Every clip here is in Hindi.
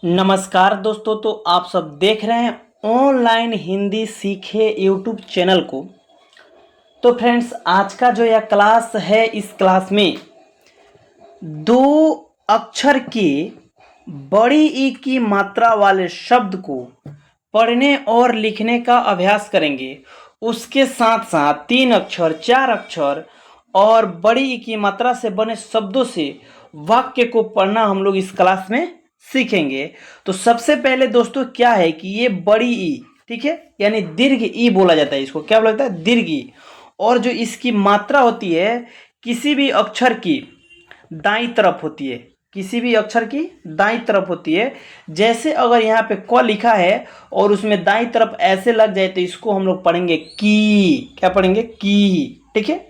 नमस्कार दोस्तों। तो आप सब देख रहे हैं ऑनलाइन हिंदी सीखे यूट्यूब चैनल को। तो फ्रेंड्स, आज का जो यह क्लास है, इस क्लास में दो अक्षर के बड़ी ई की मात्रा वाले शब्द को पढ़ने और लिखने का अभ्यास करेंगे। उसके साथ साथ तीन अक्षर, चार अक्षर और बड़ी ई की मात्रा से बने शब्दों से वाक्य को पढ़ना हम लोग इस क्लास में सीखेंगे। तो सबसे पहले दोस्तों क्या है कि ये बड़ी ई, ठीक है, यानी दीर्घ ई बोला जाता है। इसको क्या बोला जाता है? दीर्घ ई। और जो इसकी मात्रा होती है किसी भी अक्षर की दाईं तरफ होती है, किसी भी अक्षर की दाईं तरफ होती है। जैसे अगर यहाँ पे क लिखा है और उसमें दाईं तरफ ऐसे लग जाए तो इसको हम लोग पढ़ेंगे की। क्या पढ़ेंगे? की। ठीक है।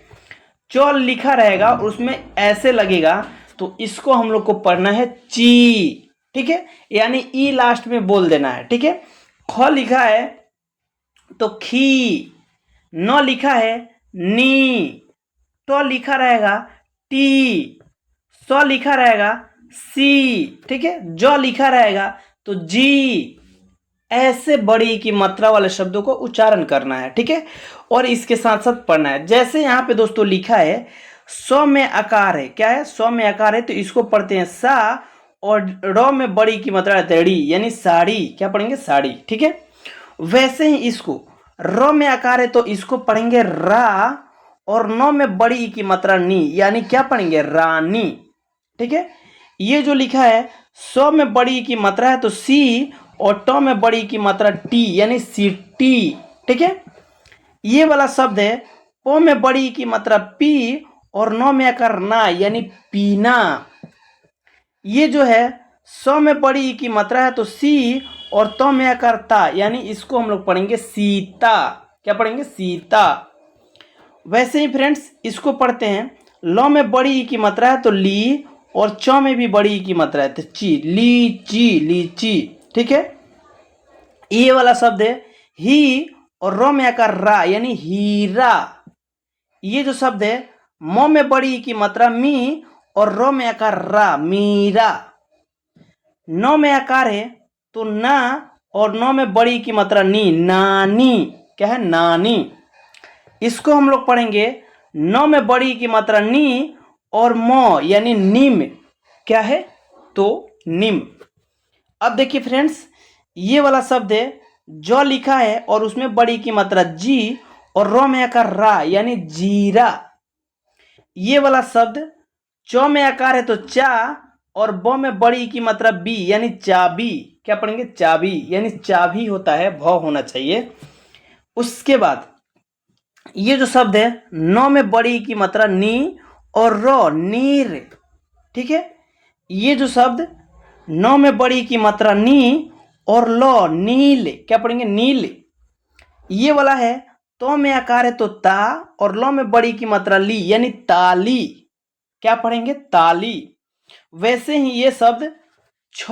च लिखा रहेगा और उसमें ऐसे लगेगा तो इसको हम लोग को पढ़ना है ची। ठीक है, यानी ई लास्ट में बोल देना है। ठीक है। ख लिखा है तो खी, न लिखा है नी, ट लिखा रहेगा टी, स लिखा रहेगा सी। ठीक है। ज लिखा रहेगा तो जी। ऐसे बड़ी की मात्रा वाले शब्दों को उच्चारण करना है। ठीक है। और इसके साथ साथ पढ़ना है। जैसे यहाँ पे दोस्तों लिखा है स में आकार है। क्या है? स में आकार है तो इसको पढ़ते हैं सा, और र में बड़ी की मात्रा है ड़ी, यानी साड़ी। क्या पढ़ेंगे? साड़ी। ठीक है। वैसे ही इसको र में आकार है तो इसको पढ़ेंगे रा, और न में बड़ी की मात्रा नी, यानी क्या पढ़ेंगे? रानी। ठीक है। ये जो लिखा है स में बड़ी की मात्रा है तो सी, और ट में बड़ी की मात्रा टी, यानी सीटी। ठीक है। ये वाला शब्द है प में बड़ी की मात्रा पी, और न में आकार ना, यानी पीना। ये जो है स में बड़ी की मात्रा है तो सी, और त में आकार ता, यानी इसको हम लोग पढ़ेंगे सीता। क्या पढ़ेंगे? सीता। वैसे ही फ्रेंड्स इसको पढ़ते हैं ल में बड़ी ई की मात्रा है तो ली, और च में भी बड़ी ई की मात्रा है तो ची, लीची, लीची। ठीक है। ये वाला शब्द है ही, और र में आकार रा, यानी हीरा। ये जो शब्द है म में बड़ी ई की मात्रा मी, और र में आकार रा, मीरा। न में आकार है तो ना, और न में बड़ी की मात्रा नी, नानी। क्या है? नानी। इसको हम लोग पढ़ेंगे न में बड़ी की मात्रा नी, और म, यानी निम। क्या है? तो निम। अब देखिए फ्रेंड्स, ये वाला शब्द है जो लिखा है और उसमें बड़ी की मात्रा जी, और र में आकार रा, यानी जीरा। ये वाला शब्द च में आकार है तो चा, और ब में बड़ी की मात्रा बी, यानी चाबी। क्या पढ़ेंगे? चाबी, यानी चाबी होता है, भ होना चाहिए। उसके बाद ये जो शब्द है न में बड़ी की मात्रा नी, और र, नीर। ठीक है। ये जो शब्द न में बड़ी की मात्रा नी, और ल, नील। क्या पढ़ेंगे? नील। ये वाला है तो में आकार है तो ता, और ल में बड़ी की मात्रा ली, यानी ताली। क्या पढ़ेंगे? ताली। वैसे ही ये शब्द छ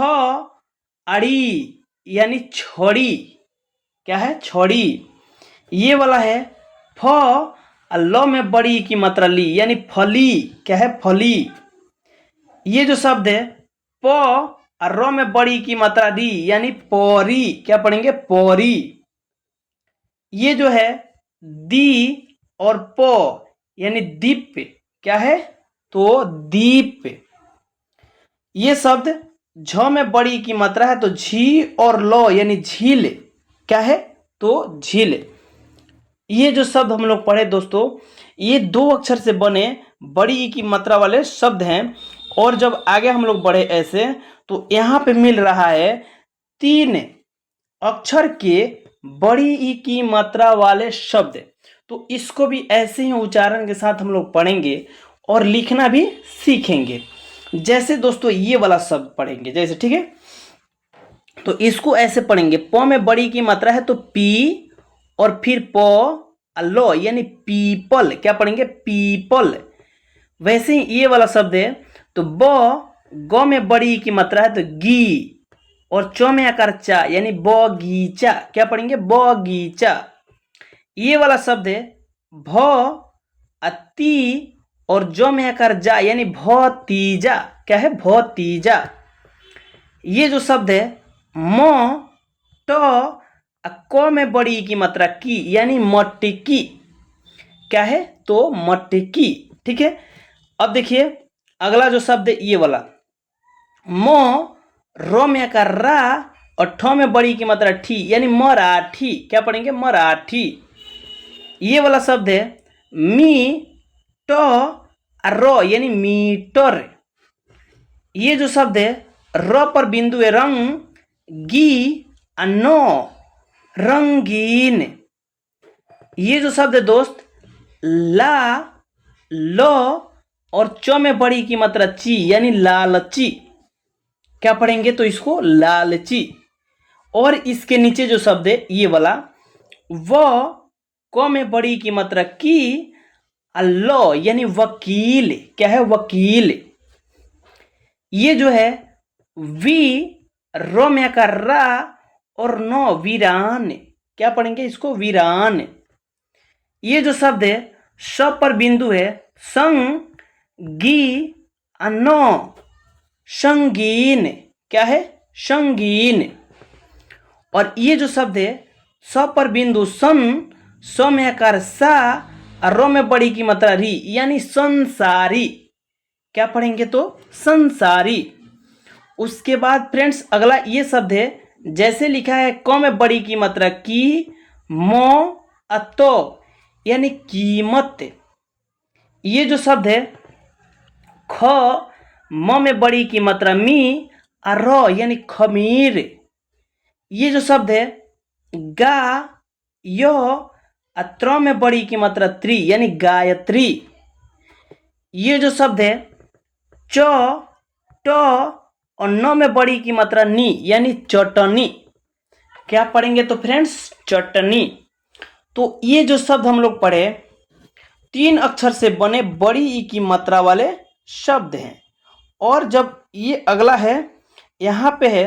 अड़ी, यानी छड़ी। क्या है? छड़ी। ये वाला है फ, और ल में बड़ी की मात्रा ली, यानी फली। क्या है? फली। ये जो शब्द है प, और र में बड़ी की मात्रा री, यानी पौरी। क्या पढ़ेंगे? पौरी। ये जो है दी और प, यानी दीप। क्या है? तो दीप। ये शब्द झ में बड़ी की मात्रा है तो झी, और लो, यानी झील। क्या है? तो झील। ये जो शब्द हम लोग पढ़े दोस्तों, ये दो अक्षर से बने बड़ी ई की मात्रा वाले शब्द हैं। और जब आगे हम लोग बढ़े ऐसे, तो यहाँ पे मिल रहा है तीन अक्षर के बड़ी ई की मात्रा वाले शब्द। तो इसको भी ऐसे ही उच्चारण के साथ हम लोग पढ़ेंगे और लिखना भी सीखेंगे। जैसे दोस्तों ये वाला शब्द पढ़ेंगे, जैसे, ठीक है, तो इसको ऐसे पढ़ेंगे प में बड़ी की मात्रा है तो पी, और फिर प लो, यानी पीपल। क्या पढ़ेंगे? पीपल। वैसे ही ये वाला शब्द है तो ग में बड़ी की मात्रा है तो गी, और च में आकार चा, यानी बगीचा। क्या पढ़ेंगे? बगीचा। ये वाला शब्द है भ अति, और ज में आकार जा, यानी भतीजा। क्या है? भतीजा। ये जो शब्द है म ट क में बड़ी ई की मात्रा की यानी मटकी। क्या है? तो मटकी। ठीक है। अब देखिए अगला जो शब्द है ये वाला म र में का रा और ठ में बड़ी की मात्रा ठी यानी मराठी। क्या पढ़ेंगे? मराठी। ये वाला शब्द है मी ट र यानी मीटर। ये जो शब्द है र पर बिंदु है रंग गी नो रंगीन। ये जो शब्द है दोस्त ला लो और च में बड़ी की मात्रा ची यानी लालची। क्या पढ़ेंगे? तो इसको लालची। और इसके नीचे जो शब्द है ये वाला व क में बड़ी की मात्रा की लो यानी वकील। क्या है? वकील। ये जो है वी रो में का रा और नो वीरान। क्या पढ़ेंगे? इसको वीरान। ये जो शब्द है स पर बिंदु है संग गी नो संगीन। क्या है? संगीन। और ये जो शब्द है स पर बिंदु सन स में आकार सा और रो में बड़ी की मात्रा री यानी संसारी। क्या पढ़ेंगे? तो संसारी। उसके बाद फ्रेंड्स अगला ये शब्द है जैसे लिखा है क में बड़ी की मात्रा की मो अतो यानी कीमत। ये जो शब्द है ख म में बड़ी की मात्रा मी और र यानी खमीर। ये जो शब्द है गा यो त्र में बड़ी की मात्रा त्रि यानी गायत्री। ये जो शब्द है च ट और न में बड़ी की मात्रा नी यानी चटनी। क्या पढ़ेंगे? तो फ्रेंड्स चटनी। तो ये जो शब्द हम लोग पढ़े 3 अक्षर से बने बड़ी ई की मात्रा वाले शब्द हैं। और जब ये अगला है यहाँ पे है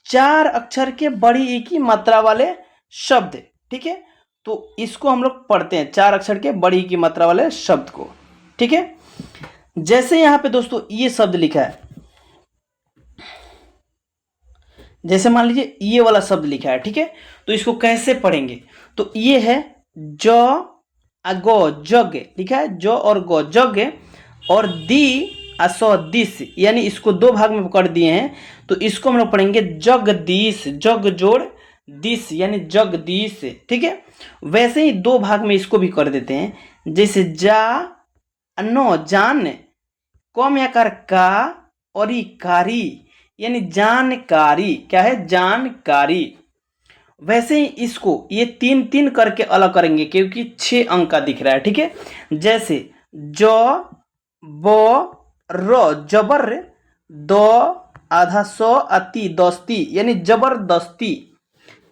4 अक्षर के बड़ी ई की मात्रा वाले शब्द। ठीक है। तो इसको हम लोग पढ़ते हैं 4 अक्षर के बड़ी ई की मात्रा वाले शब्द को। ठीक है। जैसे यहाँ पे दोस्तों ये शब्द लिखा है, जैसे मान लीजिए ये वाला शब्द लिखा है। ठीक है। तो इसको कैसे पढ़ेंगे? तो ये है ज गो जग लिखा है, ज और गो जग और दी असो दिस यानी इसको 2 भाग में कर दिए हैं। तो इसको हम लोग पढ़ेंगे जगदीश। जग जोड़ दिस यानी जगदीश। ठीक है। वैसे ही 2 भाग में इसको भी कर देते हैं जैसे जा नो जान क में आकार का और ई कारी यानी जानकारी। क्या है? जानकारी। वैसे ही इसको ये 3-3 करके अलग करेंगे क्योंकि 6 अंक का दिख रहा है। ठीक है। जैसे ज बो रो जबर दो आधा सो अति दोस्ती यानी जबरदस्ती।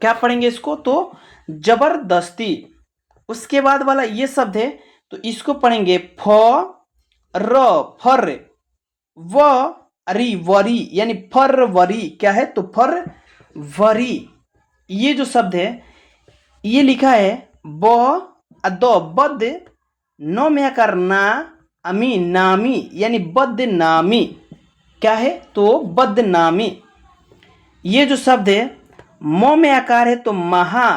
क्या पढ़ेंगे इसको? तो जबरदस्ती। उसके बाद वाला ये शब्द है तो इसको पढ़ेंगे फ र फर व अरी वरी यानी फरवरी। क्या है? तो फरवरी। ये जो शब्द है ये लिखा है ब दो बद नो में आकार ना अमी नामी यानी बदनामी। क्या है? तो बदनामी। ये जो शब्द है मो में आकार है तो महा,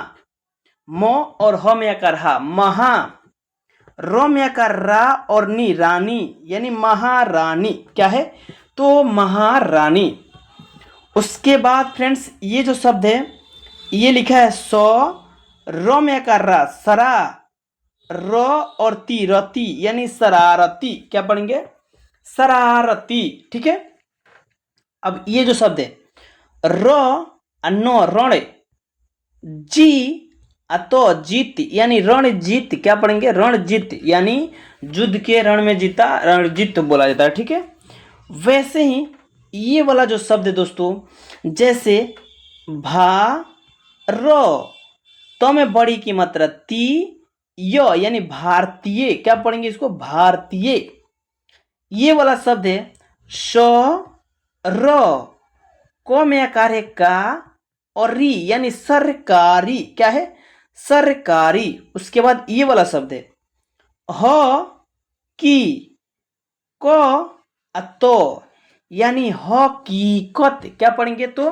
मो और ह में आकार हा महा, रो में आकार रा और नी रानी यानी महारानी। क्या है? तो महारानी। उसके बाद फ्रेंड्स ये जो शब्द है ये लिखा है सो रो में आकार रा सरा रो और ती रति यानी शरारती। क्या पढ़ेंगे? शरारती। ठीक है। अब ये जो शब्द है रो नो रण जी तो जीत यानी रणजीत। क्या पढ़ेंगे? रणजीत यानी युद्ध के रण में जीता रणजीत बोला जाता है। ठीक है। वैसे ही ये वाला जो शब्द है दोस्तों जैसे भा रो तो में बड़ी की मात्रा ती यो यानी भारतीय। क्या पढ़ेंगे इसको? भारतीय। ये वाला शब्द है स रो को में आकार है का और री यानी सरकारी। क्या है? सरकारी। उसके बाद ये वाला शब्द है ह की को तो यानी हकीकत, क्या पढ़ेंगे तो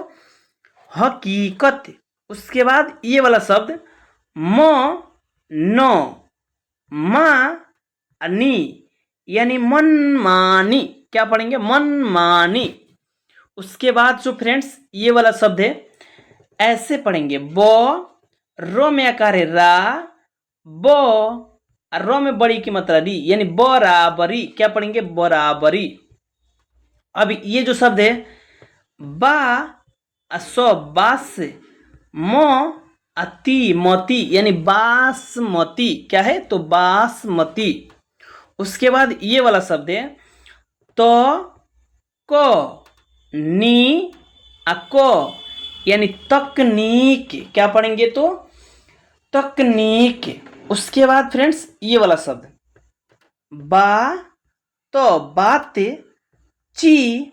हकीकत। उसके बाद ये वाला शब्द म न मानी यानी मनमानी, क्या पढ़ेंगे मनमानी। उसके बाद जो फ्रेंड्स ये वाला शब्द है ऐसे पढ़ेंगे ब रो में आकार है रा, ब रो में बड़ी की मात्रा री यानी बराबरी, क्या पढ़ेंगे बराबरी। अब ये जो शब्द है बा सो बास म अति मती यानी बासमती, क्या है तो बासमती। उसके बाद ये वाला शब्द है तो को नी को यानी तकनीक, क्या पढ़ेंगे तो तकनीक। उसके बाद फ्रेंड्स ये वाला शब्द बा तो बात ची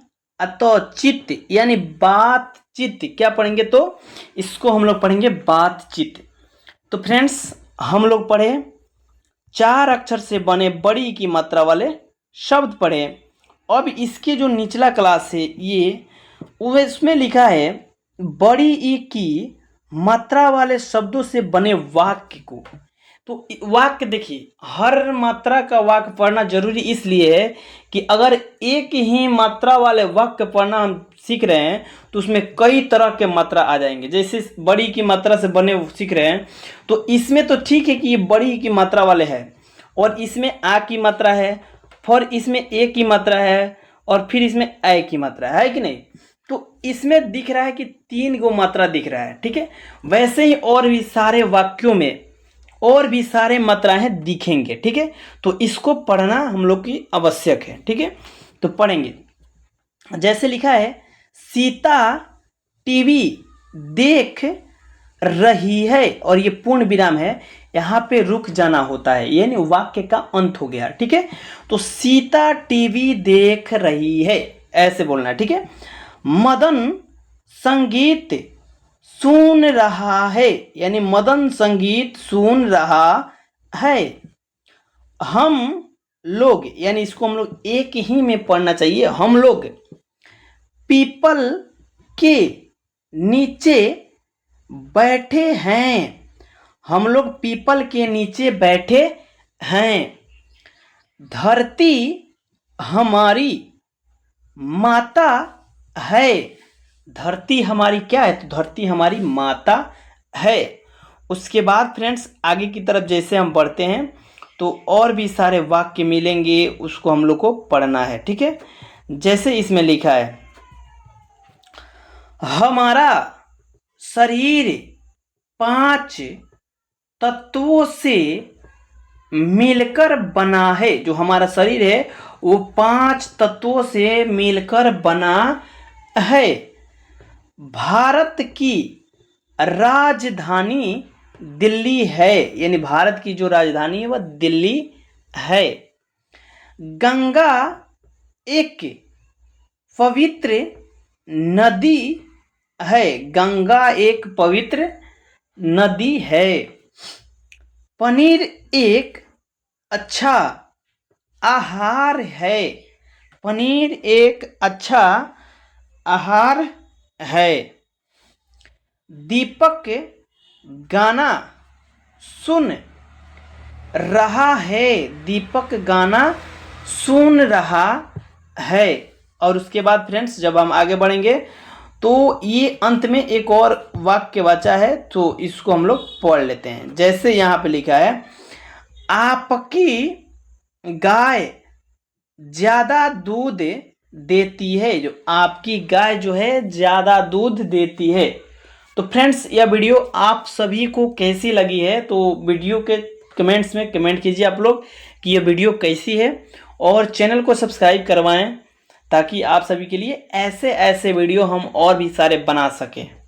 तो चित्त यानी बातचीत, क्या पढ़ेंगे तो इसको हम लोग पढ़ेंगे बातचीत। तो फ्रेंड्स हम लोग पढ़े 4 अक्षर से बने बड़ी की मात्रा वाले शब्द पढ़े। अब इसके जो निचला क्लास है ये उसमें लिखा है बड़ी ई की मात्रा वाले शब्दों से बने वाक्य को। तो वाक्य देखिए हर मात्रा का वाक्य पढ़ना जरूरी इसलिए है कि अगर एक ही मात्रा वाले वाक्य पढ़ना हम सीख रहे हैं तो उसमें कई तरह के मात्रा आ जाएंगे। जैसे बड़ी की मात्रा से बने सीख रहे हैं तो इसमें तो ठीक है कि ये बड़ी की मात्रा वाले है और इसमें आ की मात्रा है, फिर इसमें ए की मात्रा है और फिर इसमें ए की मात्रा है कि नहीं। तो इसमें दिख रहा है कि 3 गो मात्रा दिख रहा है, ठीक है। वैसे ही और भी सारे वाक्यों में और भी सारे मात्राएं दिखेंगे, ठीक है। तो इसको पढ़ना हम लोग की आवश्यक है, ठीक है। तो पढ़ेंगे जैसे लिखा है सीता टीवी देख रही है और ये पूर्ण विराम है, यहाँ पे रुक जाना होता है यानी वाक्य का अंत हो गया, ठीक है। तो सीता टीवी देख रही है ऐसे बोलना है, ठीक है। मदन संगीत सुन रहा है यानी मदन संगीत सुन रहा है। हम लोग यानी इसको हम लोग एक ही में पढ़ना चाहिए। हम लोग पीपल के नीचे बैठे हैं, हम लोग पीपल के नीचे बैठे हैं। धरती हमारी माता है, धरती हमारी क्या है तो धरती हमारी माता है। उसके बाद फ्रेंड्स आगे की तरफ जैसे हम बढ़ते हैं तो और भी सारे वाक्य मिलेंगे, उसको हम लोग को पढ़ना है, ठीक है। जैसे इसमें लिखा है हमारा शरीर 5 तत्वों से मिलकर बना है, जो हमारा शरीर है वो 5 तत्वों से मिलकर बना है। भारत की राजधानी दिल्ली है यानी भारत की जो राजधानी है वह दिल्ली है। गंगा एक पवित्र नदी है, गंगा एक पवित्र नदी है। पनीर एक अच्छा आहार है, पनीर एक अच्छा आहार है। दीपक गाना सुन रहा है, दीपक गाना सुन रहा है। और उसके बाद फ्रेंड्स जब हम आगे बढ़ेंगे तो ये अंत में एक और वाक्य बचा है तो इसको हम लोग पढ़ लेते हैं। जैसे यहाँ पे लिखा है आपकी गाय ज़्यादा दूध देती है, जो आपकी गाय जो है ज़्यादा दूध देती है। तो फ्रेंड्स यह वीडियो आप सभी को कैसी लगी है तो वीडियो के कमेंट्स में कमेंट कीजिए आप लोग कि यह वीडियो कैसी है और चैनल को सब्सक्राइब करवाएं ताकि आप सभी के लिए ऐसे ऐसे वीडियो हम और भी सारे बना सकें।